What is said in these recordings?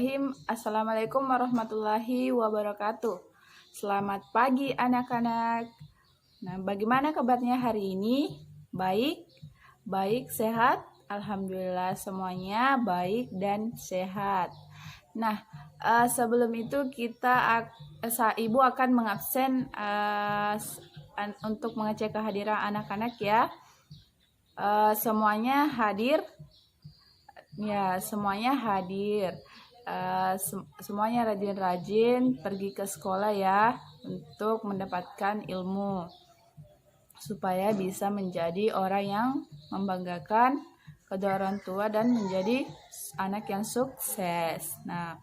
Bismillahirrahmanirrahim. Assalamualaikum warahmatullahi wabarakatuh. Selamat pagi anak-anak. Nah, bagaimana kabarnya hari ini? Baik, sehat? Alhamdulillah semuanya baik dan sehat. Nah, sebelum itu Ibu akan mengabsen untuk mengecek kehadiran anak-anak ya. Semuanya hadir? Ya, semuanya hadir. Semuanya rajin-rajin pergi ke sekolah ya untuk mendapatkan ilmu supaya bisa menjadi orang yang membanggakan kedua orang tua dan menjadi anak yang sukses. Nah,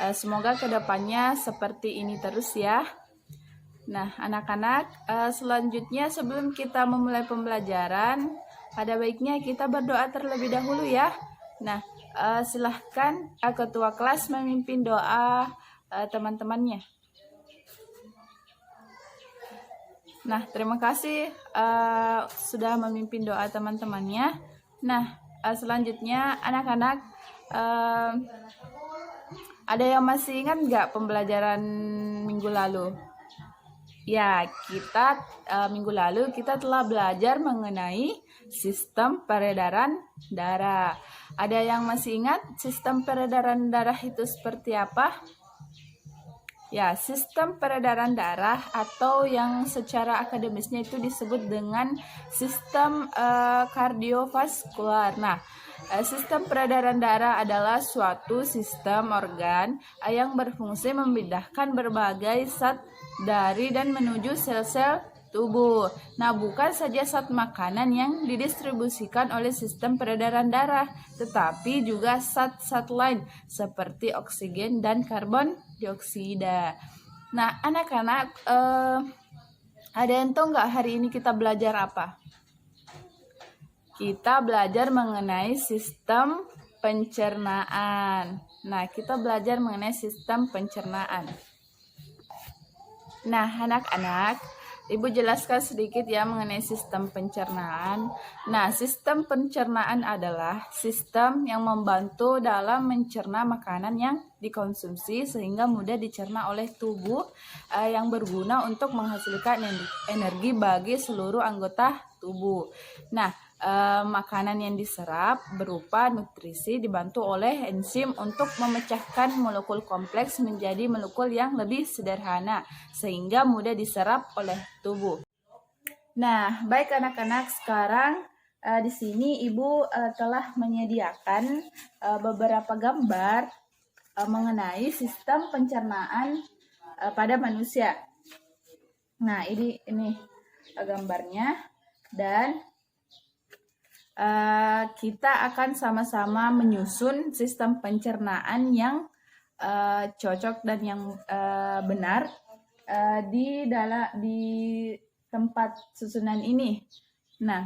semoga kedepannya seperti ini terus ya. Nah, anak-anak, selanjutnya sebelum kita memulai pembelajaran, ada baiknya kita berdoa terlebih dahulu ya. Nah, silahkan ketua kelas memimpin doa teman-temannya. Nah, terima kasih sudah memimpin doa teman-temannya. Nah, selanjutnya anak-anak, ada yang masih ingat nggak pembelajaran minggu lalu? Ya, kita minggu lalu kita telah belajar mengenai sistem peredaran darah. Ada yang masih ingat sistem peredaran darah itu seperti apa? Ya, sistem peredaran darah atau yang secara akademisnya itu disebut dengan sistem kardiovaskular. Nah, sistem peredaran darah adalah suatu sistem organ yang berfungsi memindahkan berbagai zat dari dan menuju sel-sel tubuh. Nah, bukan saja zat makanan yang didistribusikan oleh sistem peredaran darah, tetapi juga zat-zat lain seperti oksigen dan karbon dioksida. Nah, anak-anak, ada yang tahu nggak hari ini kita belajar apa? Kita belajar mengenai sistem pencernaan. Nah, kita belajar mengenai sistem pencernaan. Nah, anak-anak, Ibu jelaskan sedikit ya mengenai sistem pencernaan. Nah, sistem pencernaan adalah sistem yang membantu dalam mencerna makanan yang dikonsumsi sehingga mudah dicerna oleh tubuh yang berguna untuk menghasilkan energi bagi seluruh anggota tubuh. Nah, makanan yang diserap berupa nutrisi dibantu oleh enzim untuk memecahkan molekul kompleks menjadi molekul yang lebih sederhana sehingga mudah diserap oleh tubuh. Nah, baik anak-anak, sekarang di sini Ibu telah menyediakan beberapa gambar mengenai sistem pencernaan pada manusia. Nah, ini gambarnya dan kita akan sama-sama menyusun sistem pencernaan yang cocok dan yang benar di tempat susunan ini. Nah,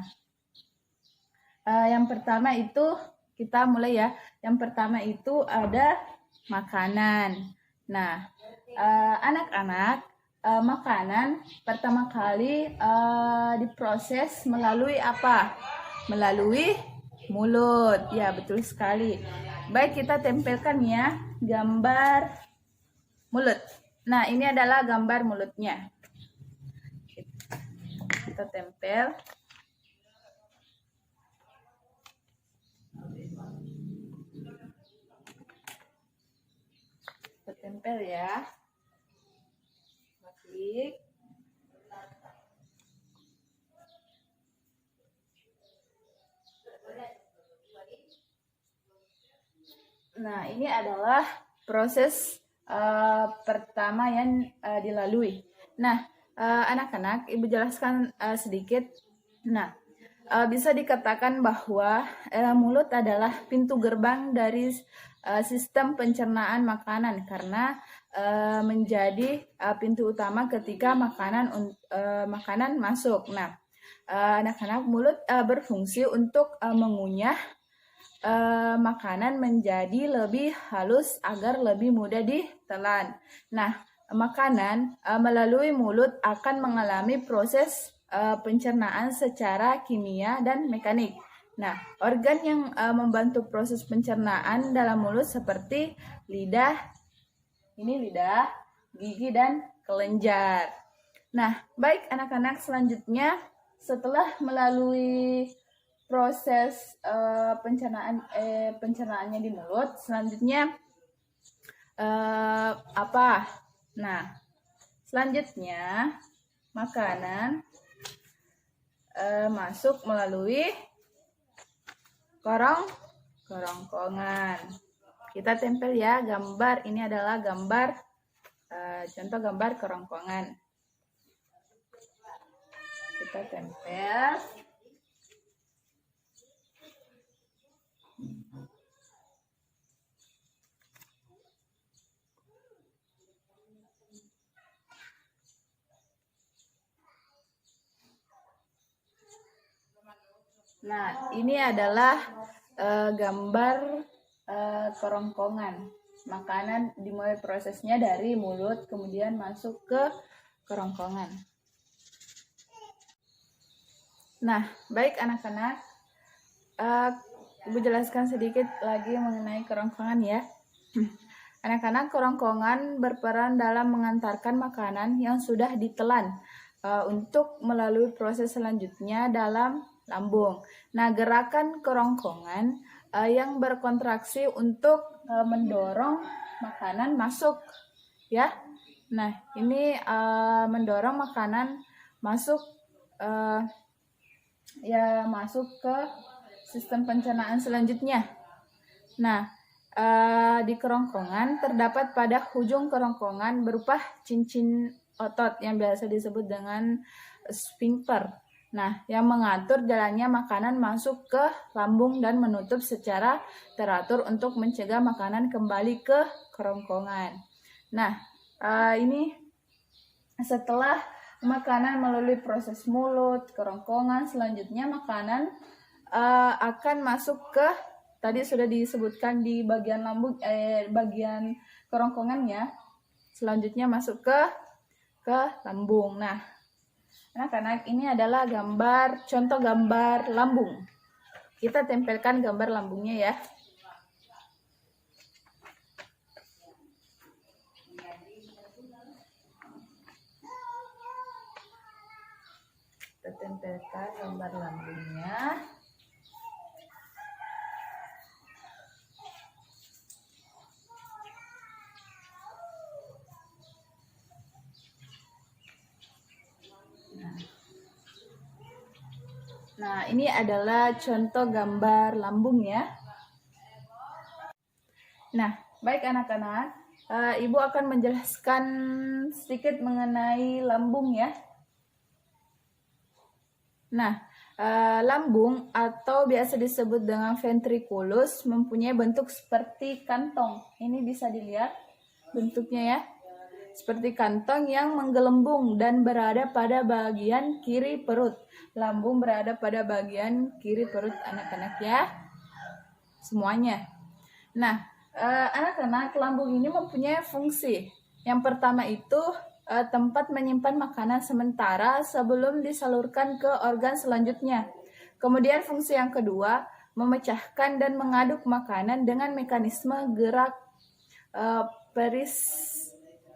yang pertama itu kita mulai ya. Yang pertama itu ada makanan. Nah, anak-anak, makanan pertama kali diproses melalui apa? Melalui mulut. Ya, betul sekali. Baik, kita tempelkan ya gambar mulut. Nah, ini adalah gambar mulutnya. Kita tempel. Kita tempel ya. Klik. Nah, ini adalah proses pertama yang dilalui. Nah, anak-anak, Ibu jelaskan sedikit. Nah, bisa dikatakan bahwa mulut adalah pintu gerbang dari sistem pencernaan makanan karena menjadi pintu utama ketika makanan masuk. Nah, anak-anak, mulut berfungsi untuk mengunyah makanan menjadi lebih halus agar lebih mudah ditelan. Nah, makanan melalui mulut akan mengalami proses pencernaan secara kimia dan mekanik. Nah, organ yang membantu proses pencernaan dalam mulut seperti lidah, ini lidah, gigi, dan kelenjar. Nah, baik anak-anak, selanjutnya setelah melalui proses pencernaannya di mulut, selanjutnya apa? Nah, selanjutnya makanan masuk melalui kerongkongan. Kita tempel ya gambar. Ini adalah gambar contoh gambar kerongkongan. Kita tempel. Nah, ini adalah gambar kerongkongan. Makanan dimulai prosesnya dari mulut, kemudian masuk ke kerongkongan. Nah, baik anak-anak, Ibu jelaskan sedikit lagi mengenai kerongkongan ya. Anak-anak, kerongkongan berperan dalam mengantarkan makanan yang sudah ditelan untuk melalui proses selanjutnya dalam lambung. Nah, gerakan kerongkongan yang berkontraksi untuk mendorong makanan masuk ya. Nah, ini mendorong makanan masuk masuk ke sistem pencernaan selanjutnya. Nah, di kerongkongan terdapat pada ujung kerongkongan berupa cincin otot yang biasa disebut dengan sphincter. Nah, yang mengatur jalannya makanan masuk ke lambung dan menutup secara teratur untuk mencegah makanan kembali ke kerongkongan. Nah, ini setelah makanan melalui proses mulut, kerongkongan, selanjutnya makanan akan masuk ke, tadi sudah disebutkan di bagian lambung, bagian kerongkongannya, selanjutnya masuk ke lambung. Nah, anak-anak, ini adalah contoh gambar lambung. Kita tempelkan gambar lambungnya ya. Kita tempelkan gambar lambungnya. Nah, ini adalah contoh gambar lambung ya. Nah, baik anak-anak, Ibu akan menjelaskan sedikit mengenai lambung ya. Nah, lambung atau biasa disebut dengan ventriculus mempunyai bentuk seperti kantong. Ini bisa dilihat bentuknya ya. Seperti kantong yang menggelembung dan berada pada bagian kiri perut. Lambung berada pada bagian kiri perut anak-anak ya. Semuanya. Nah, anak-anak, lambung ini mempunyai fungsi. Yang pertama itu tempat menyimpan makanan sementara sebelum disalurkan ke organ selanjutnya. Kemudian fungsi yang kedua, memecahkan dan mengaduk makanan dengan mekanisme gerak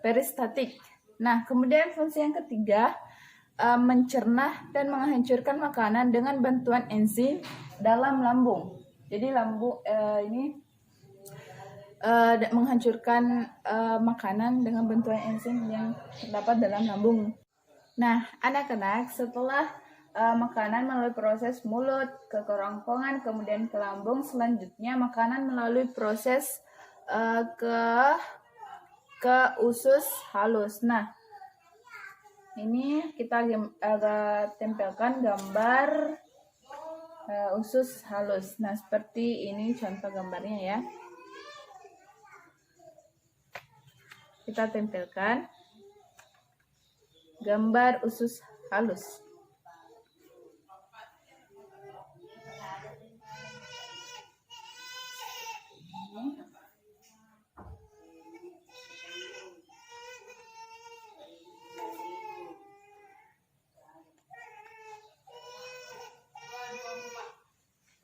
peristatik. Nah, kemudian fungsi yang ketiga, mencerna dan menghancurkan makanan dengan bantuan enzim dalam lambung. Jadi lambung ini menghancurkan makanan dengan bantuan enzim yang terdapat dalam lambung. Nah, anak-anak, setelah makanan melalui proses mulut ke kerongkongan, kemudian ke lambung, selanjutnya makanan melalui proses ke usus halus. Nah, ini kita tempelkan gambar usus halus. Nah, seperti ini contoh gambarnya ya. Kita tempelkan gambar usus halus.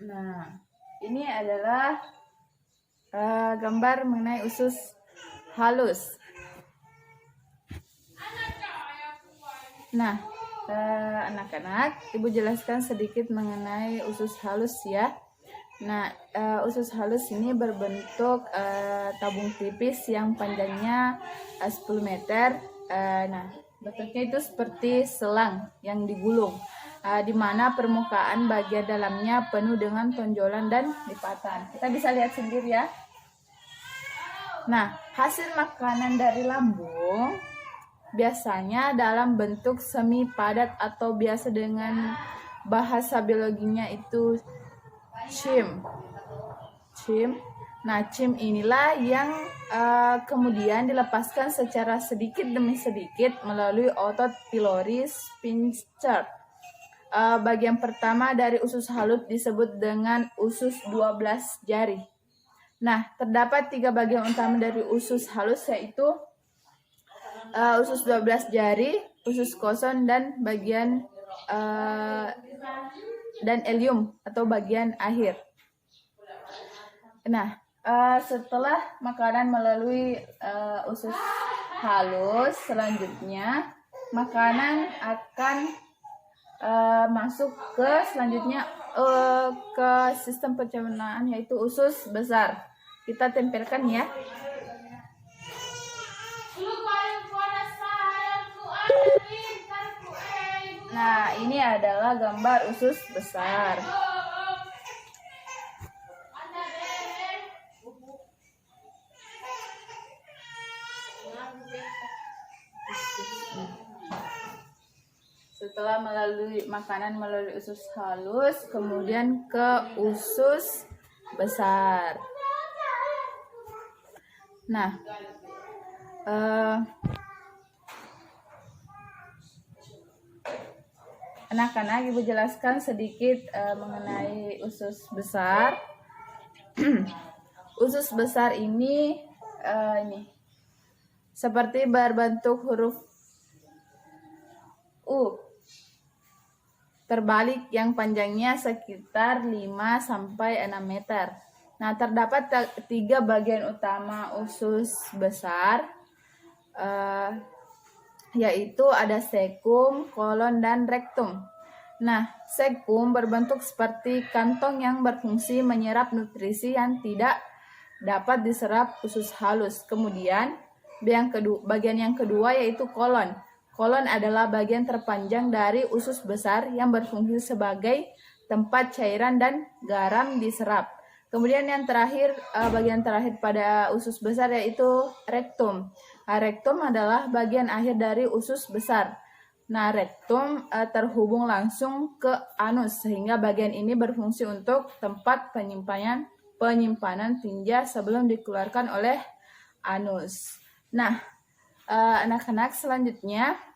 Nah, Nah, ini adalah gambar mengenai usus halus. Nah, anak-anak, Ibu jelaskan sedikit mengenai usus halus ya. Nah, usus halus ini berbentuk tabung tipis yang panjangnya 10 meter. Nah, bentuknya itu seperti selang yang digulung, di mana permukaan bagian dalamnya penuh dengan tonjolan dan lipatan. Kita bisa lihat sendiri ya. Nah, hasil makanan dari lambung biasanya dalam bentuk semi padat atau biasa dengan bahasa biologinya itu chim. Nah, chim inilah yang kemudian dilepaskan secara sedikit demi sedikit melalui otot pylori sphincter. Bagian pertama dari usus halus disebut dengan usus 12 jari. Nah, terdapat 3 bagian utama dari usus halus, yaitu usus 12 jari, usus kosong, dan bagian dan ilium atau bagian akhir. Nah, setelah makanan melalui usus halus, selanjutnya makanan akan masuk ke selanjutnya ke sistem pencernaan, yaitu usus besar. Kita tempelkan ya. Nah, ini adalah gambar usus besar. Setelah makanan melalui usus halus, kemudian ke usus besar. Nah, anak-anak, Ibu jelaskan sedikit mengenai usus besar. Usus besar ini seperti berbentuk huruf U terbalik yang panjangnya sekitar 5-6 meter. Nah, terdapat 3 bagian utama usus besar, yaitu ada cecum, kolon, dan rektum. Nah, cecum berbentuk seperti kantong yang berfungsi menyerap nutrisi yang tidak dapat diserap usus halus. Kemudian, bagian yang kedua yaitu kolon. Kolon adalah bagian terpanjang dari usus besar yang berfungsi sebagai tempat cairan dan garam diserap. Kemudian yang terakhir, bagian terakhir pada usus besar yaitu rektum. Nah, rektum adalah bagian akhir dari usus besar. Nah, rektum terhubung langsung ke anus, sehingga bagian ini berfungsi untuk tempat penyimpanan tinja sebelum dikeluarkan oleh anus. Nah, anak-anak, selanjutnya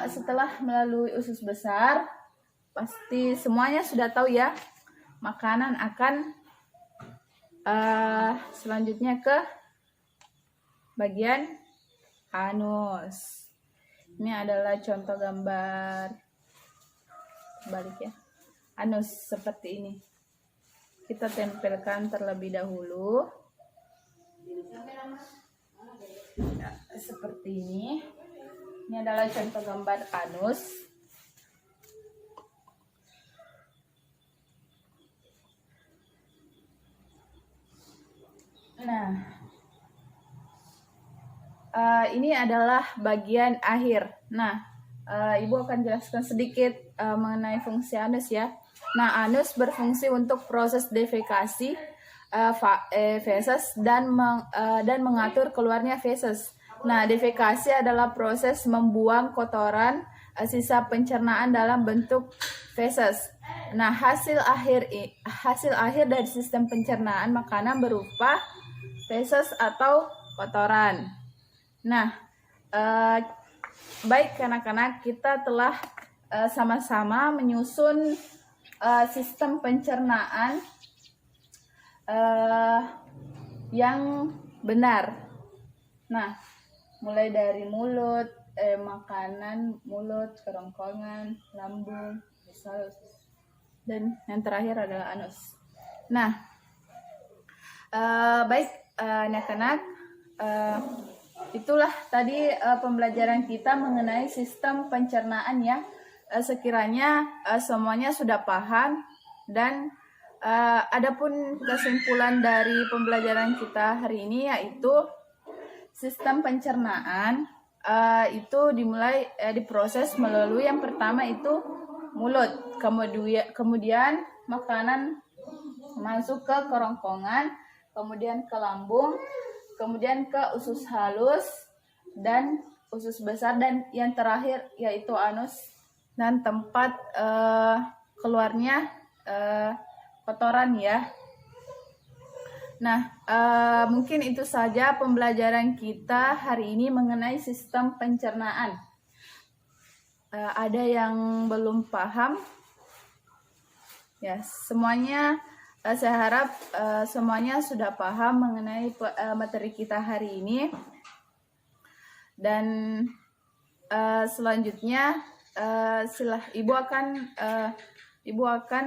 setelah melalui usus besar, pasti semuanya sudah tahu ya, makanan akan selanjutnya ke bagian anus. Ini adalah contoh gambar balik ya, anus seperti ini. Kita tempelkan terlebih dahulu. Nah, seperti ini. Ini adalah contoh gambar anus. Nah, ini adalah bagian akhir. Nah, Ibu akan jelaskan sedikit mengenai fungsi anus ya. Nah, anus berfungsi untuk proses defekasi, feses, dan mengatur keluarnya feses. Nah, defekasi adalah proses membuang kotoran sisa pencernaan dalam bentuk feses. Nah, hasil akhir dari sistem pencernaan makanan berupa feses atau kotoran. Nah, baik anak-anak, kita telah sama-sama menyusun sistem pencernaan yang benar. Nah, mulai dari mulut, makanan, mulut, kerongkongan, lambung, dan yang terakhir adalah anus. Nah, baik anak-anak, itulah tadi pembelajaran kita mengenai sistem pencernaan ya. Sekiranya semuanya sudah paham dan adapun kesimpulan dari pembelajaran kita hari ini yaitu sistem pencernaan itu dimulai diproses melalui yang pertama itu mulut, kemudian makanan masuk ke kerongkongan, kemudian ke lambung, kemudian ke usus halus dan usus besar, dan yang terakhir yaitu anus dan tempat keluarnya kotoran ya. Nah, mungkin itu saja pembelajaran kita hari ini mengenai sistem pencernaan. Ada yang belum paham? Ya, semuanya saya harap semuanya sudah paham mengenai materi kita hari ini. Dan selanjutnya Ibu akan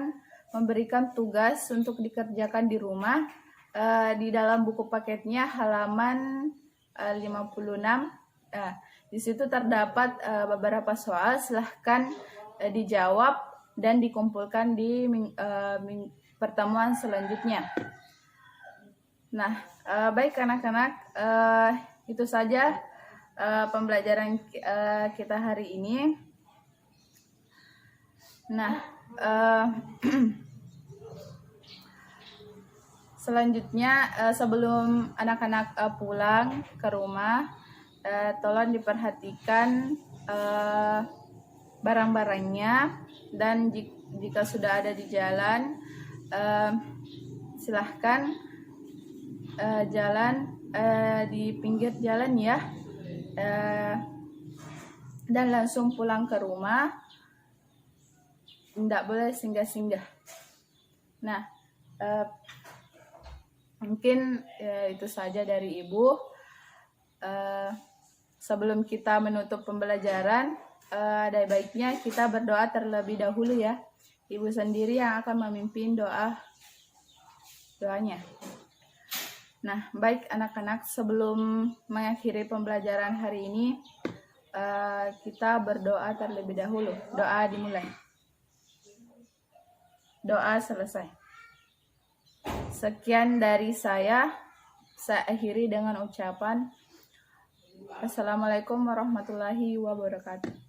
memberikan tugas untuk dikerjakan di rumah. Di dalam buku paketnya halaman 56. Di situ terdapat beberapa soal, silahkan dijawab dan dikumpulkan di pertemuan selanjutnya. Nah, baik anak-anak, itu saja pembelajaran kita hari ini. Nah, selanjutnya sebelum anak-anak pulang ke rumah, tolong diperhatikan barang-barangnya, dan jika sudah ada di jalan, silahkan jalan di pinggir jalan ya, dan langsung pulang ke rumah, tidak boleh singgah-singgah. Nah, mungkin itu saja dari Ibu. Sebelum kita menutup pembelajaran, ada baiknya kita berdoa terlebih dahulu ya. Ibu sendiri yang akan memimpin doanya. Nah, baik anak-anak, sebelum mengakhiri pembelajaran hari ini, kita berdoa terlebih dahulu. Doa dimulai. Doa selesai. Sekian dari saya akhiri dengan ucapan Assalamualaikum warahmatullahi wabarakatuh.